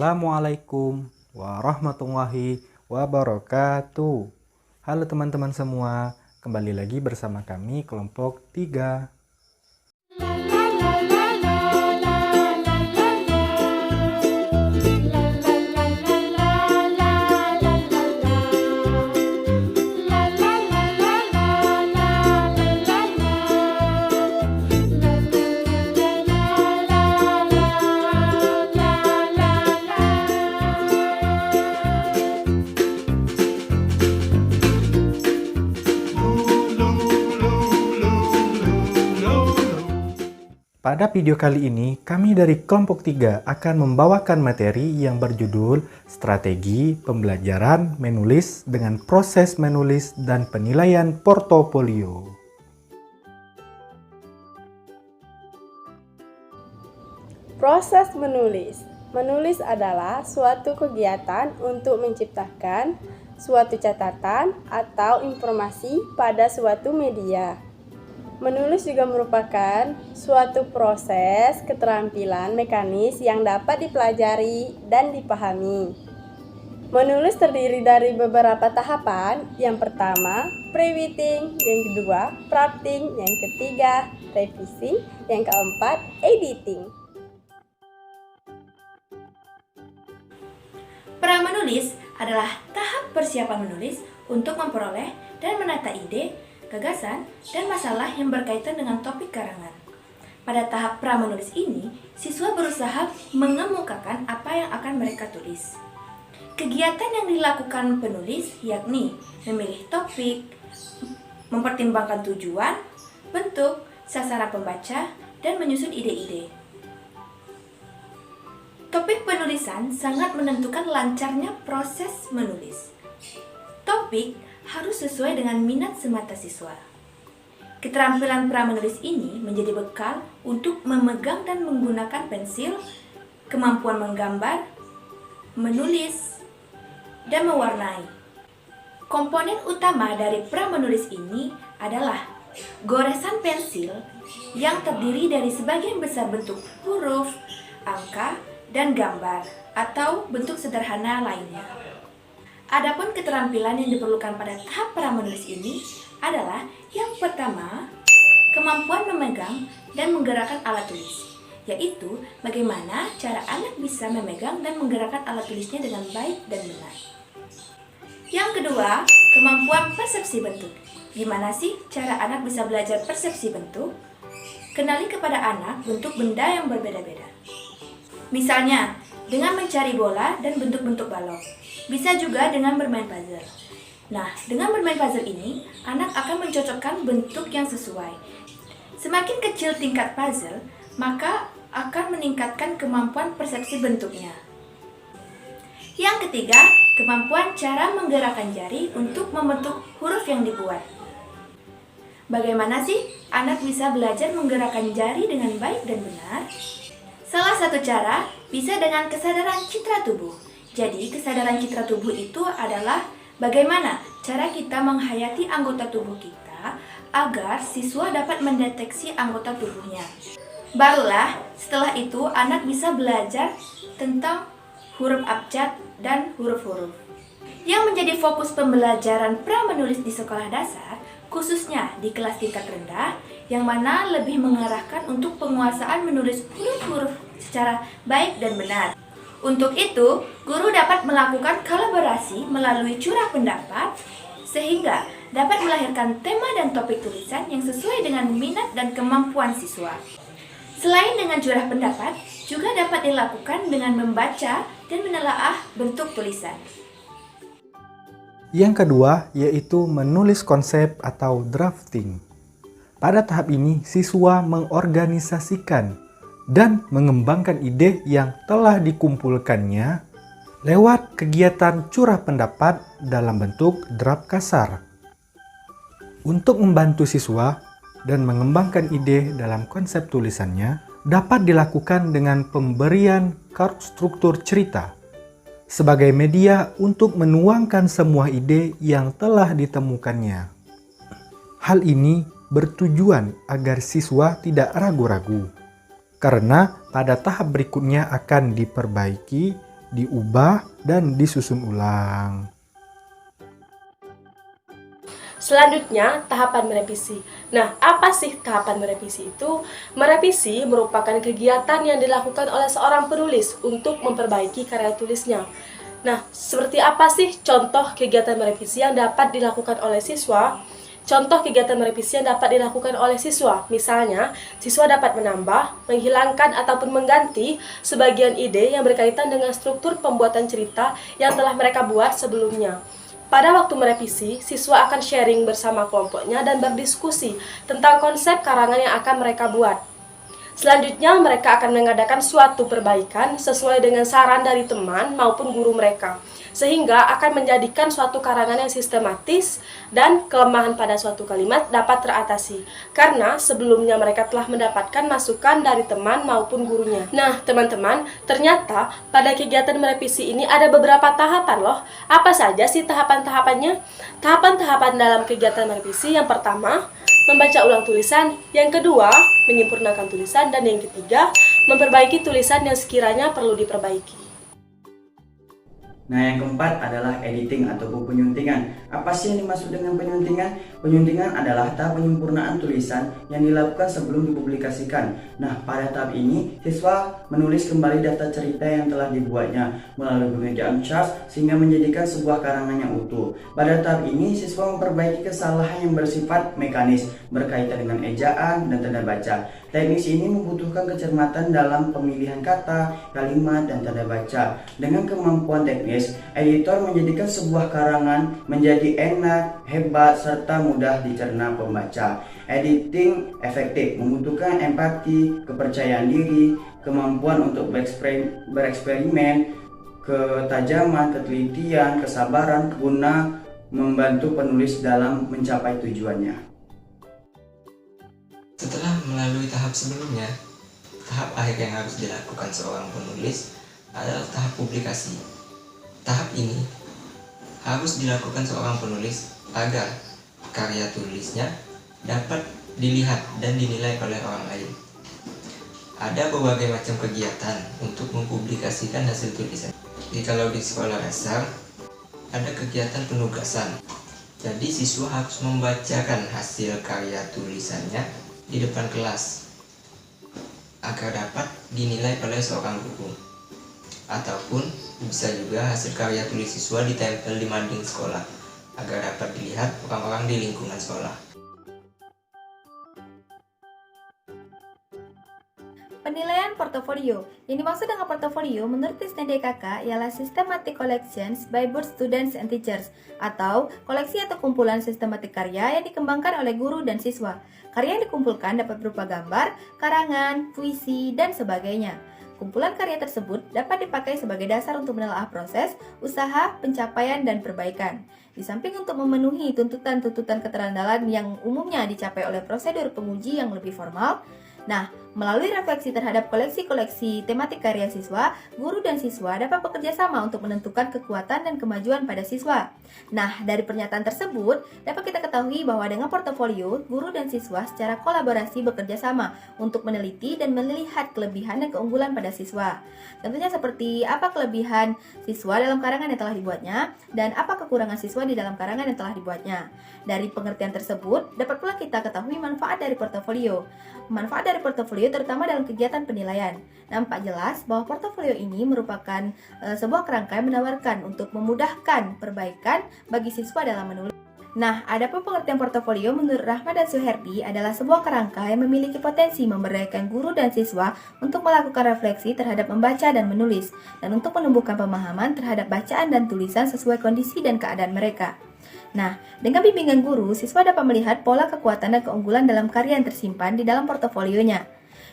Assalamualaikum warahmatullahi wabarakatuh. Halo teman-teman semua, kembali lagi bersama kami kelompok 3. Pada video kali ini, kami dari kelompok 3 akan membawakan materi yang berjudul Strategi Pembelajaran Menulis dengan Proses Menulis dan Penilaian Portofolio. Proses menulis. Menulis adalah suatu kegiatan untuk menciptakan suatu catatan atau informasi pada suatu media. Menulis juga merupakan suatu proses keterampilan mekanis yang dapat dipelajari dan dipahami. Menulis terdiri dari beberapa tahapan. Yang pertama, pre-writing, yang kedua, drafting, yang ketiga, revisi, yang keempat, editing. Pra-menulis adalah tahap persiapan menulis untuk memperoleh dan menata ide, gagasan, dan masalah yang berkaitan dengan topik karangan. Pada tahap pra-menulis ini, siswa berusaha mengemukakan apa yang akan mereka tulis. Kegiatan yang dilakukan penulis yakni memilih topik, mempertimbangkan tujuan, bentuk, sasaran pembaca, dan menyusun ide-ide. Topik penulisan sangat menentukan lancarnya proses menulis. Topik harus sesuai dengan minat semata siswa. Keterampilan pra-menulis ini menjadi bekal untuk memegang dan menggunakan pensil, kemampuan menggambar, menulis, dan mewarnai. Komponen utama dari pra-menulis ini adalah goresan pensil yang terdiri dari sebagian besar bentuk huruf, angka, dan gambar atau bentuk sederhana lainnya. Adapun keterampilan yang diperlukan pada tahap pra-menulis ini adalah yang pertama, kemampuan memegang dan menggerakkan alat tulis, yaitu bagaimana cara anak bisa memegang dan menggerakkan alat tulisnya dengan baik dan benar. Yang kedua, kemampuan persepsi bentuk. Gimana sih cara anak bisa belajar persepsi bentuk? Kenali kepada anak bentuk benda yang berbeda-beda. Misalnya, dengan mencari bola dan bentuk-bentuk balok. Bisa juga dengan bermain puzzle. Nah, dengan bermain puzzle ini, anak akan mencocokkan bentuk yang sesuai. Semakin kecil tingkat puzzle, maka akan meningkatkan kemampuan persepsi bentuknya. Yang ketiga, kemampuan cara menggerakkan jari untuk membentuk huruf yang dibuat. Bagaimana sih anak bisa belajar menggerakkan jari dengan baik dan benar? Salah satu cara bisa dengan kesadaran citra tubuh. Jadi, kesadaran citra tubuh itu adalah bagaimana cara kita menghayati anggota tubuh kita agar siswa dapat mendeteksi anggota tubuhnya. Barulah setelah itu anak bisa belajar tentang huruf abjad dan huruf-huruf. Yang menjadi fokus pembelajaran pra-menulis di sekolah dasar, khususnya di kelas tingkat rendah, yang mana lebih mengarahkan untuk penguasaan menulis huruf-huruf secara baik dan benar. Untuk itu, guru dapat melakukan kolaborasi melalui curah pendapat, sehingga dapat melahirkan tema dan topik tulisan yang sesuai dengan minat dan kemampuan siswa. Selain dengan curah pendapat, juga dapat dilakukan dengan membaca dan menelaah bentuk tulisan. Yang kedua, yaitu menulis konsep atau drafting. Pada tahap ini, siswa mengorganisasikan dan mengembangkan ide yang telah dikumpulkannya lewat kegiatan curah pendapat dalam bentuk draft kasar. Untuk membantu siswa dan mengembangkan ide dalam konsep tulisannya, dapat dilakukan dengan pemberian kartu struktur cerita sebagai media untuk menuangkan semua ide yang telah ditemukannya. Hal ini bertujuan agar siswa tidak ragu-ragu, karena pada tahap berikutnya akan diperbaiki diubah, dan disusun ulang. Selanjutnya, tahapan merevisi. Nah, apa sih tahapan merevisi itu? Merevisi merupakan kegiatan yang dilakukan oleh seorang penulis untuk memperbaiki karya tulisnya. Nah, seperti apa sih contoh kegiatan merevisi yang dapat dilakukan oleh siswa? Contoh kegiatan merevisi yang dapat dilakukan oleh siswa, misalnya, siswa dapat menambah, menghilangkan, ataupun mengganti sebagian ide yang berkaitan dengan struktur pembuatan cerita yang telah mereka buat sebelumnya. Pada waktu merevisi, siswa akan sharing bersama kelompoknya dan berdiskusi tentang konsep karangan yang akan mereka buat. Selanjutnya, mereka akan mengadakan suatu perbaikan sesuai dengan saran dari teman maupun guru mereka, sehingga akan menjadikan suatu karangan yang sistematis dan kelemahan pada suatu kalimat dapat teratasi, karena sebelumnya mereka telah mendapatkan masukan dari teman maupun gurunya. Nah, teman-teman, ternyata pada kegiatan merevisi ini ada beberapa tahapan loh. Apa saja sih tahapan-tahapannya? Tahapan-tahapan dalam kegiatan merevisi yang pertama, membaca ulang tulisan, yang kedua, menyempurnakan tulisan, dan yang ketiga, memperbaiki tulisan yang sekiranya perlu diperbaiki. Nah, yang keempat adalah editing ataupun penyuntingan. Apa sih yang dimaksud dengan penyuntingan? Penyuntingan adalah tahap penyempurnaan tulisan yang dilakukan sebelum dipublikasikan. Nah, pada tahap ini, siswa menulis kembali daftar cerita yang telah dibuatnya melalui pemejaan charts sehingga menjadikan sebuah karangan yang utuh. Pada tahap ini, siswa memperbaiki kesalahan yang bersifat mekanis berkaitan dengan ejaan dan tanda baca. Teknis ini membutuhkan kecermatan dalam pemilihan kata, kalimat, dan tanda baca. Dengan kemampuan teknis, editor menjadikan sebuah karangan menjadi enak, hebat, serta mudah dicerna pembaca. Editing efektif membutuhkan empati, kepercayaan diri, kemampuan untuk bereksperimen, ketajaman, ketelitian, kesabaran guna membantu penulis dalam mencapai tujuannya. Setelah melalui tahap sebelumnya, tahap akhir yang harus dilakukan seorang penulis adalah tahap publikasi. Tahap ini harus dilakukan seorang penulis agar karya tulisnya dapat dilihat dan dinilai oleh orang lain. Ada berbagai macam kegiatan untuk mempublikasikan hasil tulisan. Kalau di sekolah dasar, ada kegiatan penugasan. Jadi siswa harus membacakan hasil karya tulisannya di depan kelas agar dapat dinilai oleh seorang guru, ataupun bisa juga hasil karya tulis siswa ditempel di mading sekolah agar dapat dilihat orang-orang di lingkungan sekolah. Penilaian portofolio. Yang dimaksud dengan portofolio menurut Tisna DKK ialah systematic collections by both students and teachers, atau koleksi atau kumpulan sistematik karya yang dikembangkan oleh guru dan siswa. Karya yang dikumpulkan dapat berupa gambar, karangan, puisi, dan sebagainya. Kumpulan karya tersebut dapat dipakai sebagai dasar untuk menelaah proses, usaha, pencapaian, dan perbaikan. Di samping untuk memenuhi tuntutan-tuntutan keterandalan yang umumnya dicapai oleh prosedur penguji yang lebih formal, melalui refleksi terhadap koleksi-koleksi tematik karya siswa, guru dan siswa dapat bekerja sama untuk menentukan kekuatan dan kemajuan pada siswa. Dari pernyataan tersebut, dapat kita ketahui bahwa dengan portofolio, guru dan siswa secara kolaborasi bekerja sama untuk meneliti dan melihat kelebihan dan keunggulan pada siswa. Contohnya seperti apa kelebihan siswa dalam karangan yang telah dibuatnya, dan apa kekurangan siswa di dalam karangan yang telah dibuatnya. Dari pengertian tersebut, dapat pula kita ketahui manfaat dari portofolio. Manfaat dari portofolio terutama dalam kegiatan penilaian. Nampak jelas bahwa portofolio ini merupakan sebuah kerangka yang menawarkan untuk memudahkan perbaikan bagi siswa dalam menulis. Adapun pengertian portofolio menurut Rahmat dan Suherdi adalah sebuah kerangka yang memiliki potensi memberdayakan guru dan siswa untuk melakukan refleksi terhadap membaca dan menulis, dan untuk menumbuhkan pemahaman terhadap bacaan dan tulisan sesuai kondisi dan keadaan mereka. Dengan bimbingan guru, siswa dapat melihat pola kekuatan dan keunggulan dalam karya yang tersimpan di dalam portofolionya.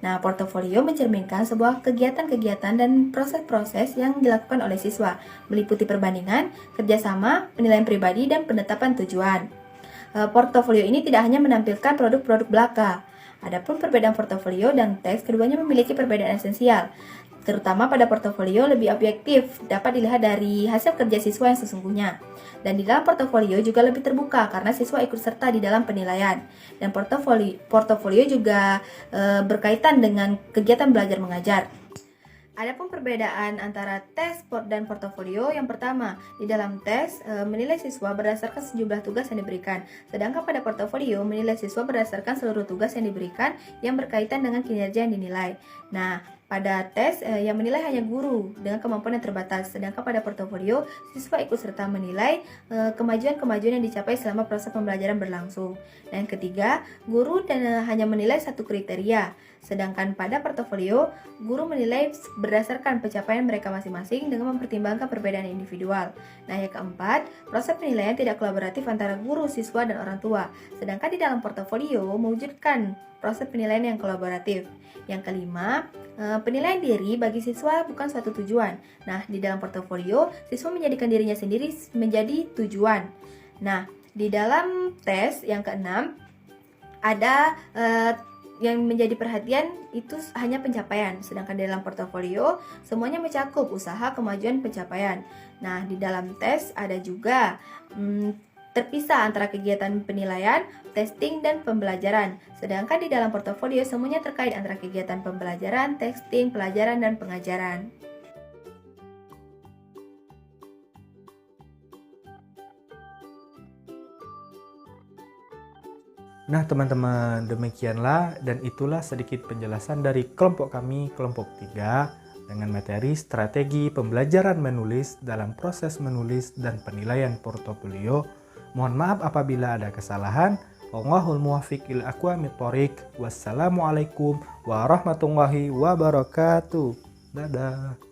Portofolio mencerminkan sebuah kegiatan-kegiatan dan proses-proses yang dilakukan oleh siswa, meliputi perbandingan, kerjasama, penilaian pribadi, dan penetapan tujuan. Portofolio ini tidak hanya menampilkan produk-produk belaka. Adapun perbedaan portofolio dan teks, keduanya memiliki perbedaan esensial. Terutama pada portofolio lebih objektif, dapat dilihat dari hasil kerja siswa yang sesungguhnya. Dan di dalam portofolio juga lebih terbuka karena siswa ikut serta di dalam penilaian. Dan portofolio juga berkaitan dengan kegiatan belajar mengajar. Adapun perbedaan antara tes dan portofolio, yang pertama, di dalam tes menilai siswa berdasarkan sejumlah tugas yang diberikan, sedangkan pada portofolio menilai siswa berdasarkan seluruh tugas yang diberikan yang berkaitan dengan kinerja yang dinilai. Nah, pada tes yang menilai hanya guru dengan kemampuan yang terbatas, sedangkan pada portofolio siswa ikut serta menilai kemajuan-kemajuan yang dicapai selama proses pembelajaran berlangsung. Dan yang ketiga, guru hanya menilai satu kriteria, sedangkan pada portofolio guru menilai berdasarkan pencapaian mereka masing-masing dengan mempertimbangkan perbedaan individual. Nah, yang keempat, proses penilaian tidak kolaboratif antara guru, siswa, dan orang tua, sedangkan di dalam portofolio mewujudkan proses penilaian yang kolaboratif. Yang kelima, penilaian diri bagi siswa bukan suatu tujuan. Nah, di dalam portofolio, siswa menjadikan dirinya sendiri menjadi tujuan. Nah, di dalam tes yang keenam, ada yang menjadi perhatian itu hanya pencapaian, sedangkan di dalam portofolio semuanya mencakup usaha, kemajuan, pencapaian. Nah, di dalam tes ada juga terpisah antara kegiatan penilaian, testing, dan pembelajaran. Sedangkan di dalam portofolio semuanya terkait antara kegiatan pembelajaran, testing, pelajaran, dan pengajaran. Nah teman-teman, demikianlah dan itulah sedikit penjelasan dari kelompok kami, kelompok 3, dengan materi strategi pembelajaran menulis dalam proses menulis dan penilaian portofolio. Mohon maaf apabila ada kesalahan. Wallahul muwaffiq ila aqwamit thoriq. Wassalamualaikum warahmatullahi wabarakatuh. Dadah.